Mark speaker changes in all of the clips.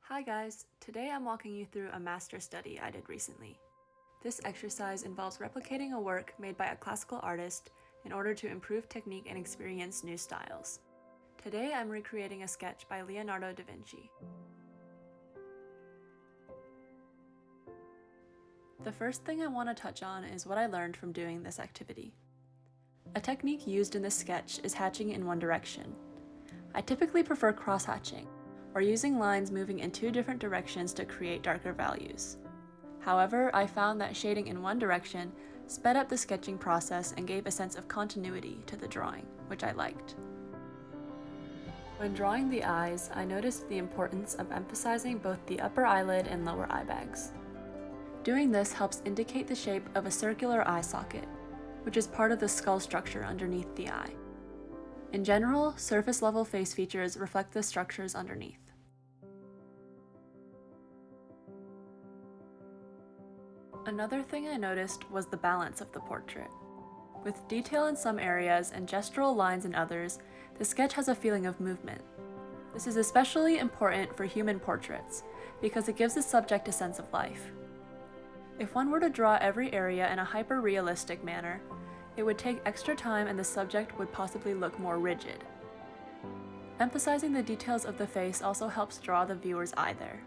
Speaker 1: Hi guys, today I'm walking you through a master study I did recently. This exercise involves replicating a work made by a classical artist in order to improve technique and experience new styles. Today I'm recreating a sketch by Leonardo da Vinci. The first thing I want to touch on is what I learned from doing this activity. A technique used in this sketch is hatching in one direction. I typically prefer cross-hatching, or using lines moving in two different directions to create darker values. However, I found that shading in one direction sped up the sketching process and gave a sense of continuity to the drawing, which I liked. When drawing the eyes, I noticed the importance of emphasizing both the upper eyelid and lower eye bags. Doing this helps indicate the shape of a circular eye socket, which is part of the skull structure underneath the eye. In general, surface-level face features reflect the structures underneath. Another thing I noticed was the balance of the portrait. With detail in some areas and gestural lines in others, the sketch has a feeling of movement. This is especially important for human portraits, because it gives the subject a sense of life. If one were to draw every area in a hyper-realistic manner, it would take extra time and the subject would possibly look more rigid. Emphasizing the details of the face also helps draw the viewer's eye there.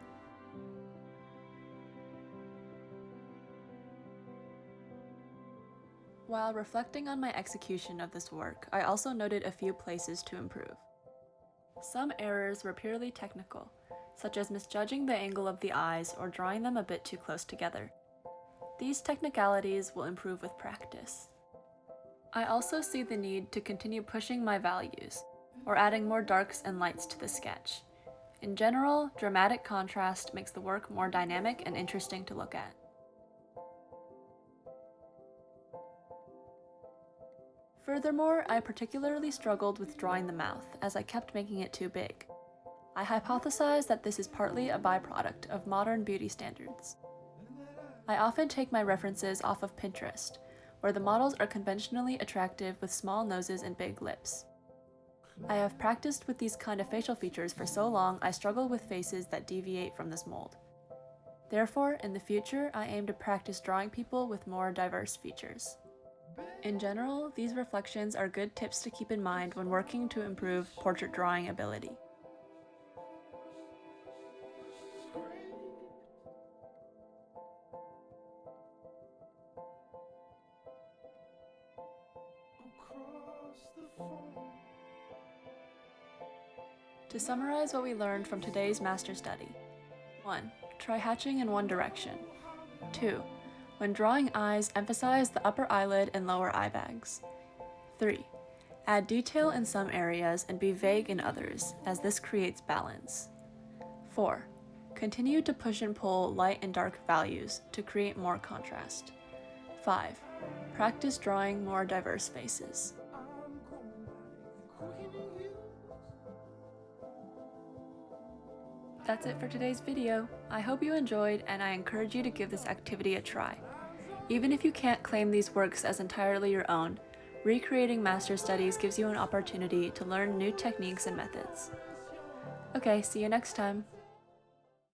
Speaker 1: While reflecting on my execution of this work, I also noted a few places to improve. Some errors were purely technical, such as misjudging the angle of the eyes or drawing them a bit too close together. These technicalities will improve with practice. I also see the need to continue pushing my values, or adding more darks and lights to the sketch. In general, dramatic contrast makes the work more dynamic and interesting to look at. Furthermore, I particularly struggled with drawing the mouth, as I kept making it too big. I hypothesize that this is partly a byproduct of modern beauty standards. I often take my references off of Pinterest, where the models are conventionally attractive with small noses and big lips. I have practiced with these kind of facial features for so long I struggle with faces that deviate from this mold. Therefore, in the future, I aim to practice drawing people with more diverse features. In general, these reflections are good tips to keep in mind when working to improve portrait drawing ability. To summarize what we learned from today's master study: 1. Try hatching in one direction. 2. When drawing eyes, emphasize the upper eyelid and lower eye bags. 3. Add detail in some areas and be vague in others, as this creates balance. 4. Continue to push and pull light and dark values to create more contrast. 5. Practice drawing more diverse faces. That's it for today's video. I hope you enjoyed, and I encourage you to give this activity a try. Even if you can't claim these works as entirely your own, recreating master studies gives you an opportunity to learn new techniques and methods. Okay, see you next time.